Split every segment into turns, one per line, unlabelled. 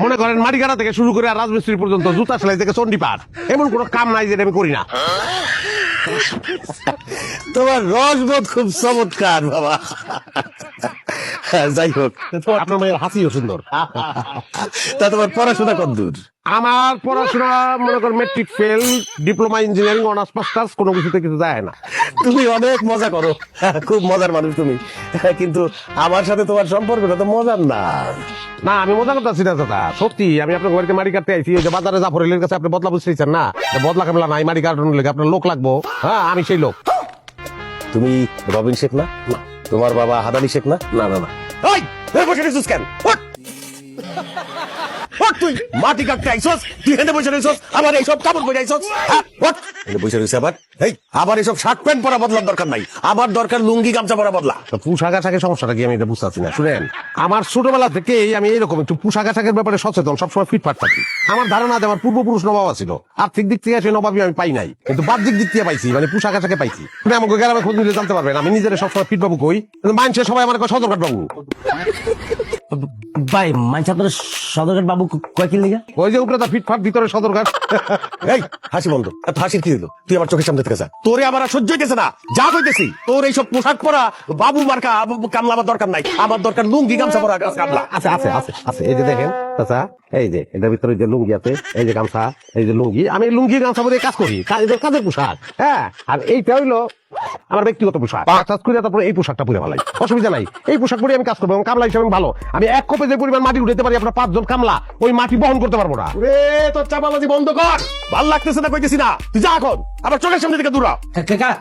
মনে করেন মাটি কাটা থেকে শুরু করে আর রাজমিস্ত্রি পর্যন্ত জুতা সেলাই থেকে চন্ডিপাঠ এমন কোনো কাম নাই যেটা আমি করি না।
তোমার রসবোধ খুব চমৎকার বাবা। যাই হোক,
আপনার মেয়ের হাসিও সুন্দর।
তা তোমার পড়াশোনা কতদূর?
আমার পড়াশোনা মনে করেন matric fail, diploma engineering, honours masters, কোনো কিছুতে কিছু যায় না।
তুমি অনেক মজা করো, খুব মজার মানুষ তুমি, কিন্তু আমার সাথে তোমার সম্পর্কটা তো মজার না।
না আমি মজা করতেছি না দাদা, সত্যি আমি আপনার বাড়িতে মাটি কাটতে আইছি। ওই যে বাজারে জাফরের কাছে আপনি বদলা বুঝতেছেন না, বদলা কামলা নাই, মাটি কাটানোর লেগে আপনার লোক লাগবো। হ্যাঁ আমি সেই লোক।
তুমি রবিন শেখ না? তোমার বাবা হাদানি শেখ না?
না না না,
ওই বসে রেছিস কেন? ওঠ! ওঠ তুই, মাটি কাটতে আইছস, তুই হেঁটে বসে রয়েছস, আবার এইসব কাপড় পরে আইছস। ওঠ! হেঁটে বসে রয়েছে আবার। এই আবার এইসব শার্ট প্যান্ট পরা বদলার দরকার নাই, আমার দরকার লুঙ্গি গামছা পরা বদলা।
তো পোশাক আশাকের সমস্যাটা কি আমি এটা বুঝতে পারছি না। শুনেন, আমার ছোটবেলা থেকেই আমি এরকম একটু পোশাক আশাকের ব্যাপারে সচেতন, সবসময় ফিটফাট থাকি। আমার ধারণা যে আমার পূর্বপুরুষ নবাব ছিল, আর্থিক দিক থেকে সেই নবাবই আমি পাই নাই, কিন্তু বাহ্যিক দিক থেকে পাইছি, মানে পোশাক আশাকে পাইছি। আপনি আমাকে গ্রামে খোঁজ নিলে জানতে পারবেন আমি নিজের সবসময় ফিট বাবু কই, কিন্তু মানুষের সবাই আমার সদরঘাট বাবু।
ভাই মানছি আপনার সদরঘাট বাবু কয় কিল লিগা?
ওই যে উপরে ফিটফাট, ভিতরে সদরঘাট।
এই হাসি বন্ধ, এত হাসির কি দিল? তুই আমার চোখের সামনে থেকে যা, তোরে আমার আর সহ্য হইতেছে না, যা কইতেছি। তোর এইসব পোশাক পরা বাবু মার্কা কামলা আমার দরকার নাই, আমার দরকার লুঙ্গি গামছা পরা কামলা।
আছে আছে আছে আছে, এই যে দেখেন চাচা, এই যে এটার ভিতরে যে লুঙ্গি আছে, এই যে গামছা, এই যে লুঙ্গি, আমি লুঙ্গি গামছা পরে কাজ করি, কাজের পোশাক। হ্যাঁ, আর এইটা হইলো আমার ব্যক্তিগত পোশাক। কাজ করে তারপরে এই পোশাকটা পরে ভালাই, অসুবিধা নাই। এই পোশাক পরে আমি কাজ করবো এবং কামলা হিসেবে ভালো। আমি এক কোপে যে পরিমাণ মাটি উঠাতে পারি, আপনার 5 জন কামলা ওই মাটি বহন করতে পারবো না।
রে তোর চাপাবাজি বন্ধ কর, ভাল লাগতেছে না কইতেছি না, তুই যা এখন, আমার চোখের সামনে থেকে দূর হ।
কাকা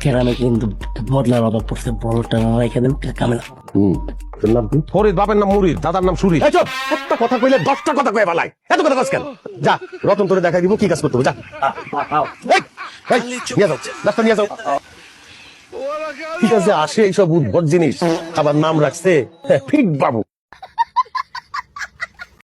কেরামে কিন্তু বদলার অভাব পড়ছে, বড়টা রেখে দেন কামেলা।
তোর নাম কি?
ফরিদ, বাপের নাম মুরিদ, দাদার নাম সুরি।
এই চুপ, একটা কথা কইলে 10টা কথা কয়ে বালাই, এত কথা কস কেন? যা রতন তোরে দেখাই দিব কি কাজ করতে হবে, যা। এই, এই, নিয়ে যাও, রাস্তা নিয়ে যাও। ঠিক আছে, আসে এইসব উদ্ভট জিনিস, আবার নাম রাখছে ফিট বাবু।